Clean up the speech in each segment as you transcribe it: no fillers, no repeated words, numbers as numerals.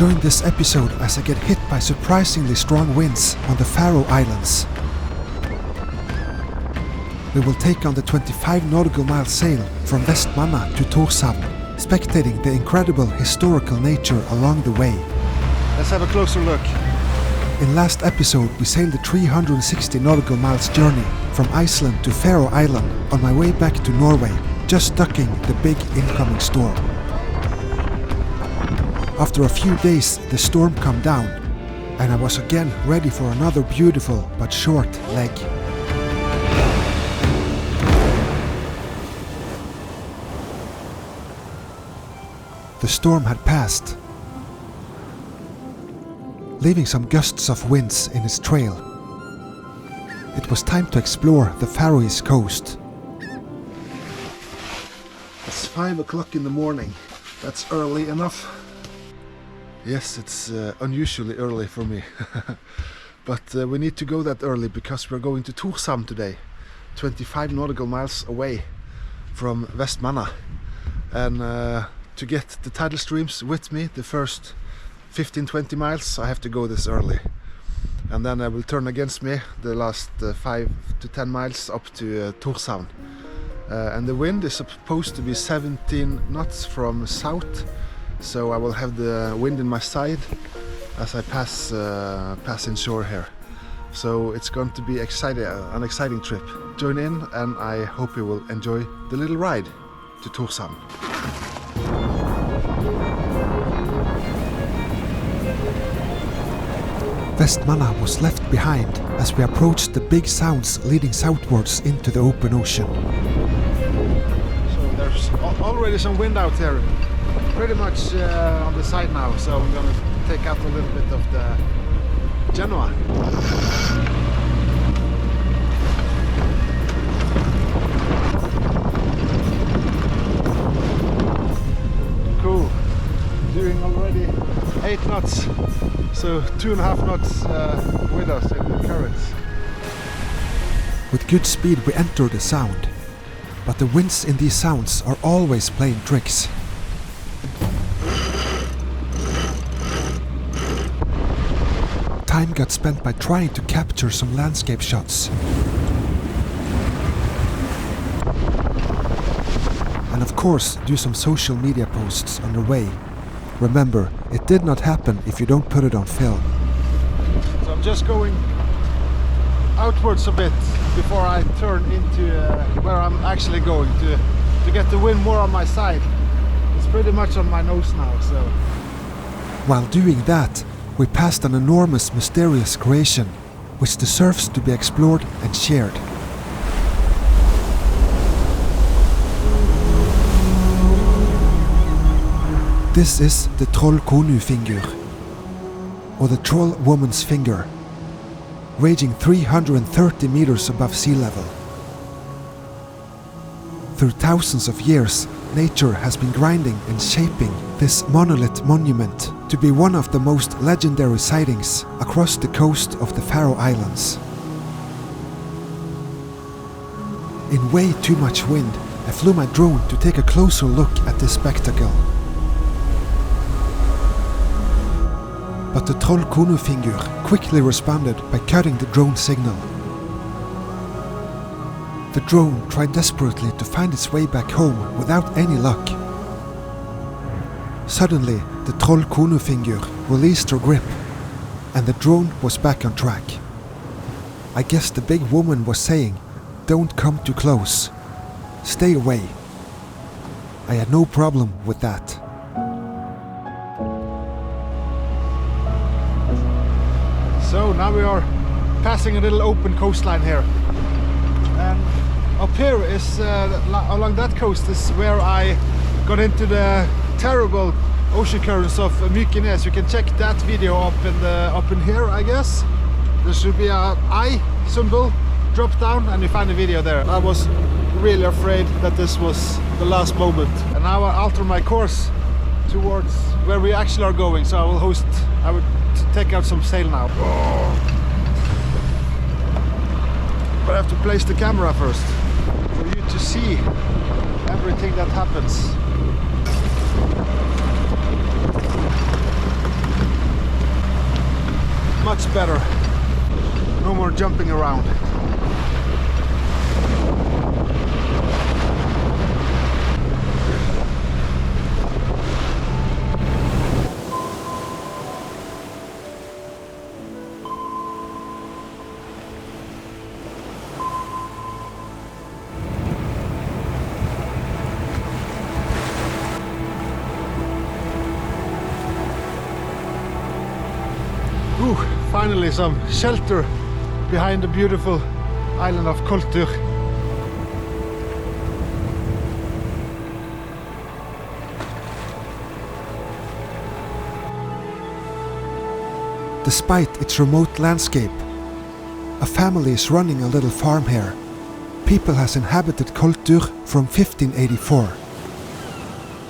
Join this episode as I get hit by surprisingly strong winds on the Faroe Islands. We will take on the 25 nautical mile sail from Vestmanna to Torshavn, spectating the incredible historical nature along the way. Let's have a closer look. In last episode we sailed a 360 nautical miles journey from Iceland to Faroe Island on my way back to Norway, just ducking the big incoming storm. After a few days the storm calmed down, and I was again ready for another beautiful but short leg. The storm had passed, leaving some gusts of winds in its trail. It was time to explore the Faroese coast. It's 5 o'clock in the morning. That's early enough. Yes, it's unusually early for me. But we need to go that early because we're going to Torshavn today, 25 nautical miles away from Vestmanna. And to get the tidal streams with me, the first 15-20 miles, I have to go this early. And then I will turn against me the last 5 to 10 miles up to Torshavn. And the wind is supposed to be 17 knots from south, so I will have the wind in my side as I pass inshore here. So it's going to be an exciting trip. Join in, and I hope you will enjoy the little ride to Torshavn. Vestmanna was left behind as we approached the big sounds leading southwards into the open ocean. So there's already some wind out there, pretty much on the side now, so I'm going to take out a little bit of the Genoa. Cool, doing already 8 knots, so 2.5 knots with us in the currents. With good speed we enter the sound, but the winds in these sounds are always playing tricks. Time got spent by trying to capture some landscape shots. And of course, do some social media posts on the way. Remember, it did not happen if you don't put it on film. So I'm just going outwards a bit before I turn into where I'm actually going to get the wind more on my side. It's pretty much on my nose now, so. While doing that, we passed an enormous mysterious creation, which deserves to be explored and shared. This is the Trøllkonufingur, or the Troll Woman's Finger, raging 330 meters above sea level. Through thousands of years, nature has been grinding and shaping this monolith monument to be one of the most legendary sightings across the coast of the Faroe Islands. In way too much wind, I flew my drone to take a closer look at this spectacle. But the Trøllkonufingur quickly responded by cutting the drone signal. The drone tried desperately to find its way back home without any luck. Suddenly, the Trøllkonufingur released her grip, and the drone was back on track. I guess the big woman was saying, "Don't come too close. Stay away." I had no problem with that. So now we are passing a little open coastline here, and up here is along that coast is where I got into the terrible ocean currents of Mykines. You can check that video up in here, I guess. There should be a I symbol, drop down, and you find the video there. I was really afraid that this was the last moment, and now I alter my course towards where we actually are going. So I would take out some sail now. But I have to place the camera first for you to see everything that happens. better. No more jumping around. Ooh, finally some shelter behind the beautiful island of Koltur. Despite its remote landscape, a family is running a little farm here. People has inhabited Koltur from 1584.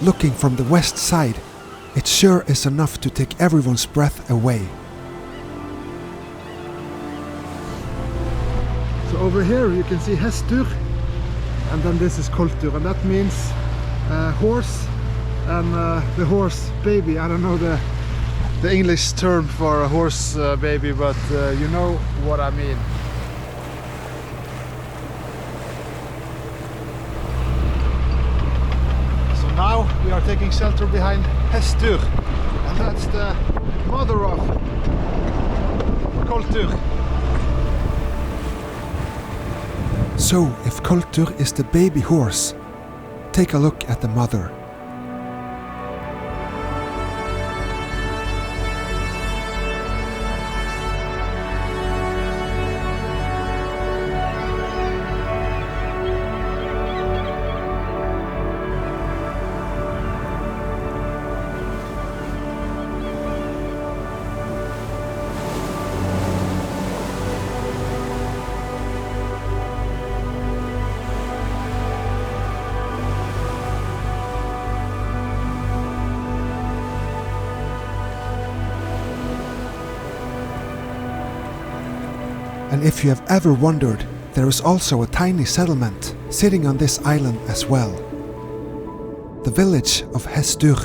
Looking from the west side, it sure is enough to take everyone's breath away. So over here you can see Hestur, and then this is Koltur, and that means horse and the horse baby. I don't know the English term for a horse baby, but you know what I mean. So now we are taking shelter behind Hestur, and that's the mother of Koltur. So, if Koltur is the baby horse, take a look at the mother. And if you have ever wondered, there is also a tiny settlement sitting on this island as well. The village of Hestur.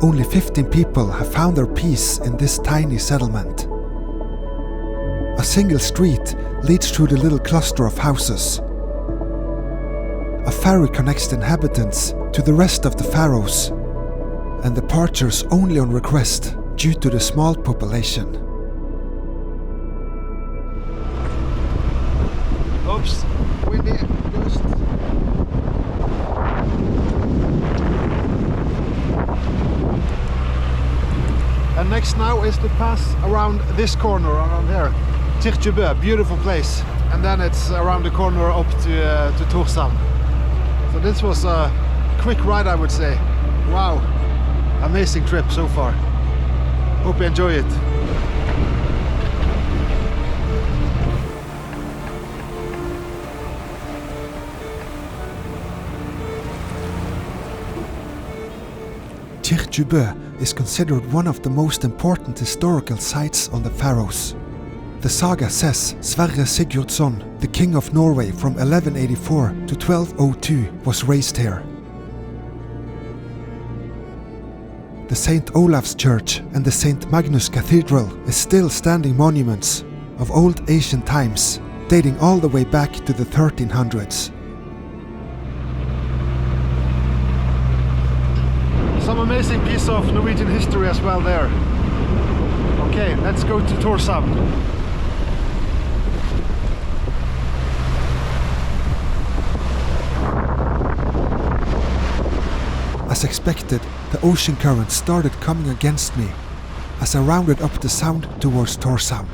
Only 15 people have found their peace in this tiny settlement. A single street leads through the little cluster of houses. A ferry connects the inhabitants to the rest of the Faroes, and departures only on request due to the small population. Oops, windy gust. And next now is to pass around this corner, around here. Kirkjubour, beautiful place. And then it's around the corner up to Torshavn. So this was a quick ride, I would say. Wow, amazing trip so far. Hope you enjoy it. Kirkjubour is considered one of the most important historical sites on the Faroes. The saga says Sverre Sigurdsson, the king of Norway from 1184 to 1202, was raised here. The St. Olav's Church and the St. Magnus Cathedral is still standing monuments of old ancient times, dating all the way back to the 1300s. Some amazing piece of Norwegian history as well there. Okay, let's go to Torshavn. As expected, the ocean current started coming against me as I rounded up the sound towards Torshavn.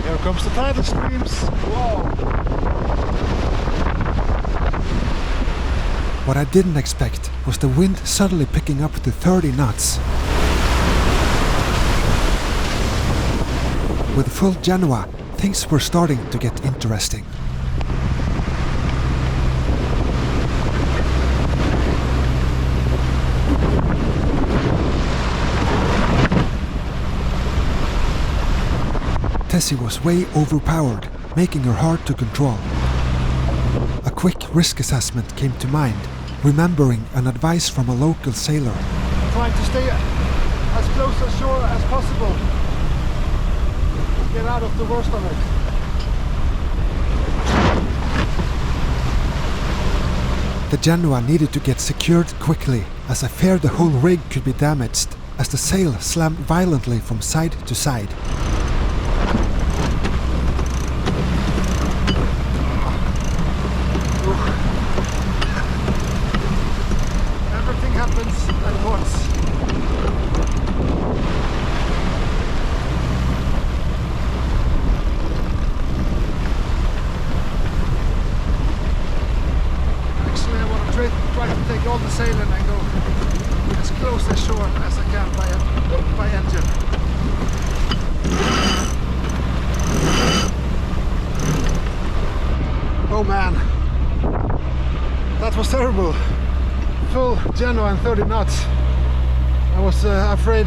Here comes the tidal streams. Whoa! What I didn't expect was the wind suddenly picking up to 30 knots. With full Genoa, things were starting to get interesting. Tessie was way overpowered, making her hard to control. A quick risk assessment came to mind, remembering an advice from a local sailor. Trying to stay as close to shore as possible. Get out of the worst of it. The Genoa needed to get secured quickly, as I feared the whole rig could be damaged, as the sail slammed violently from side to side. Everything happens at once. Try to take all the sail and then go as close as shore as I can by engine. Oh man, that was terrible. Full Genoa and 30 knots. I was afraid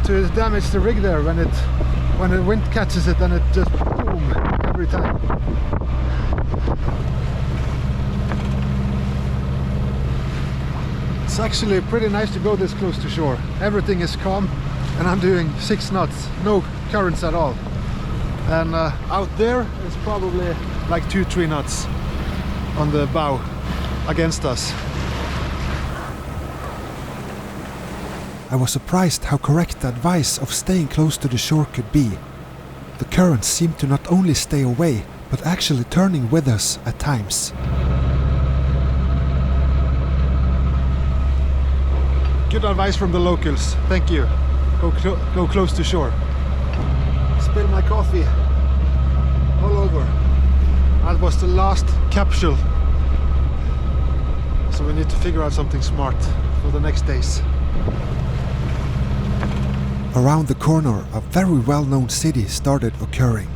to damage the rig there when the wind catches it and it just boom every time. It's actually pretty nice to go this close to shore. Everything is calm and I'm doing 6 knots, no currents at all. And out there it's probably like 2-3 knots on the bow against us. I was surprised how correct the advice of staying close to the shore could be. The currents seemed to not only stay away, but actually turning with us at times. Good advice from the locals, thank you. Go close to shore. Spill my coffee all over. That was the last capsule. So we need to figure out something smart for the next days. Around the corner, a very well-known city started occurring.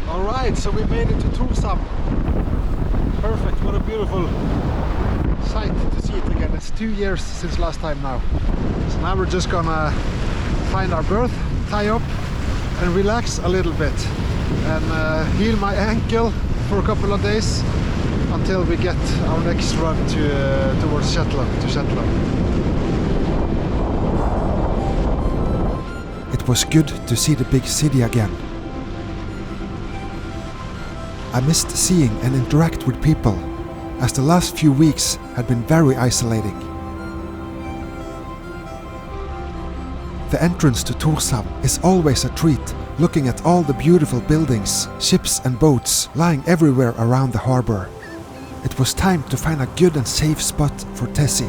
Alright, so we made it to Torshavn. Perfect, what a beautiful sight to see it again. It's 2 years since last time now. So now we're just gonna find our berth, tie up and relax a little bit and heal my ankle for a couple of days until we get our next run towards Shetland. It was good to see the big city again. I missed seeing and interact with people, as the last few weeks had been very isolating. The entrance to Torshavn is always a treat, looking at all the beautiful buildings, ships and boats lying everywhere around the harbor. It was time to find a good and safe spot for Tessie.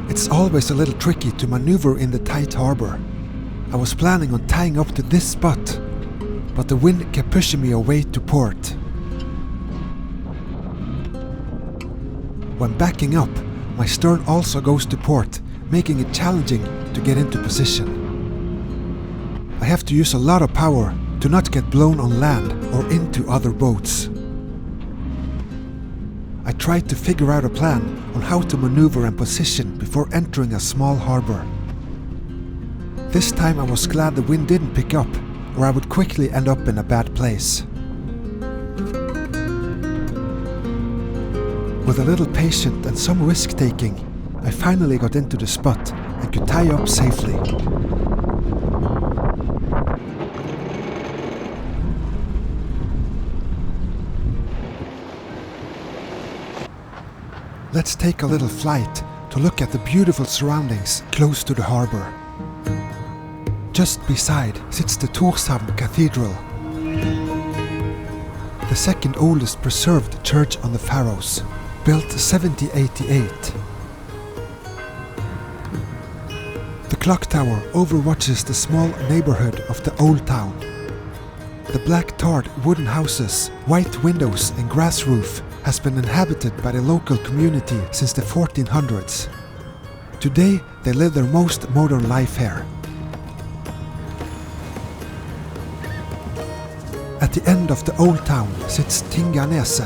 It's always a little tricky to maneuver in the tight harbor. I was planning on tying up to this spot, but the wind kept pushing me away to port. When backing up, my stern also goes to port, making it challenging to get into position. I have to use a lot of power to not get blown on land or into other boats. I tried to figure out a plan on how to maneuver and position before entering a small harbor. This time I was glad the wind didn't pick up, or I would quickly end up in a bad place. With a little patience and some risk-taking, I finally got into the spot and could tie up safely. Let's take a little flight to look at the beautiful surroundings close to the harbor. Just beside sits the Torshavn Cathedral, the second oldest preserved church on the Faroes, built 1788. The clock tower overwatches the small neighborhood of the old town. The black tarred wooden houses, white windows and grass roof has been inhabited by the local community since the 1400s. Today they live their most modern life here. At the end of the old town sits Tinganese.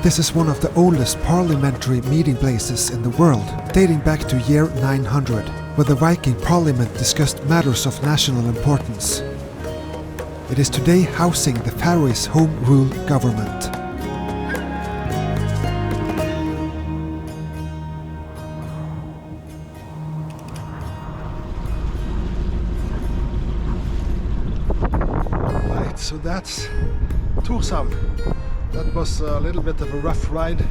This is one of the oldest parliamentary meeting places in the world, dating back to year 900, where the Viking parliament discussed matters of national importance. It is today housing the Faroese home rule government. Right, so that's Torshavn. That was a little bit of a rough ride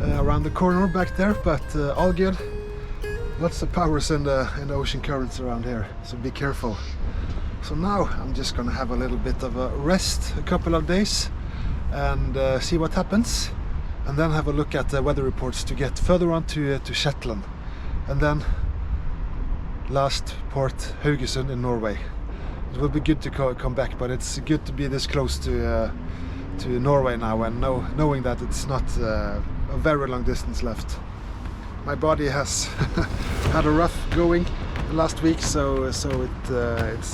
around the corner back there, but all good. Lots of powers in the ocean currents around here, so be careful. So now I'm just gonna have a little bit of a rest, a couple of days, and see what happens, and then have a look at the weather reports to get further on to Shetland, and then last port Haugesund in Norway. It will be good to come back, but it's good to be this close to Norway now, and knowing that it's not a very long distance left. My body has had a rough going last week, so it's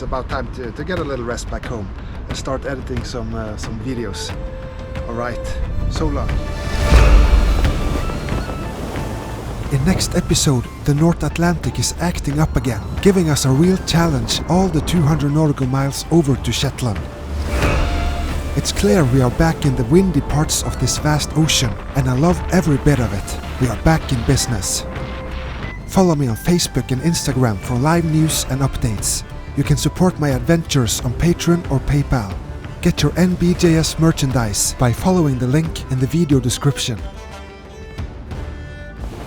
about time to get a little rest back home and start editing some videos. All right, so long. In next episode, the North Atlantic is acting up again, giving us a real challenge all the 200 nautical miles over to Shetland. It's clear we are back in the windy parts of this vast ocean, and I love every bit of it. We are back in business. Follow me on Facebook and Instagram for live news and updates. You can support my adventures on Patreon or PayPal. Get your NBJS merchandise by following the link in the video description.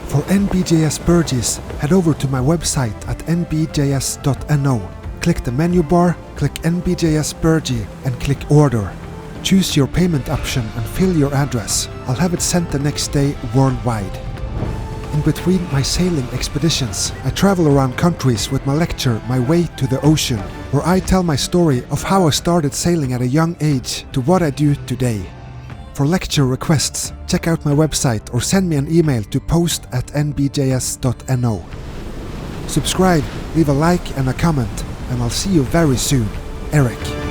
For NBJS Burgies, head over to my website at nbjs.no. Click the menu bar, click NBJS Burgie and click Order. Choose your payment option and fill your address. I'll have it sent the next day worldwide. In between my sailing expeditions, I travel around countries with my lecture My Way to the Ocean, where I tell my story of how I started sailing at a young age to what I do today. For lecture requests, check out my website or send me an email to post@nbjs.no. Subscribe, leave a like and a comment, and I'll see you very soon. Erik.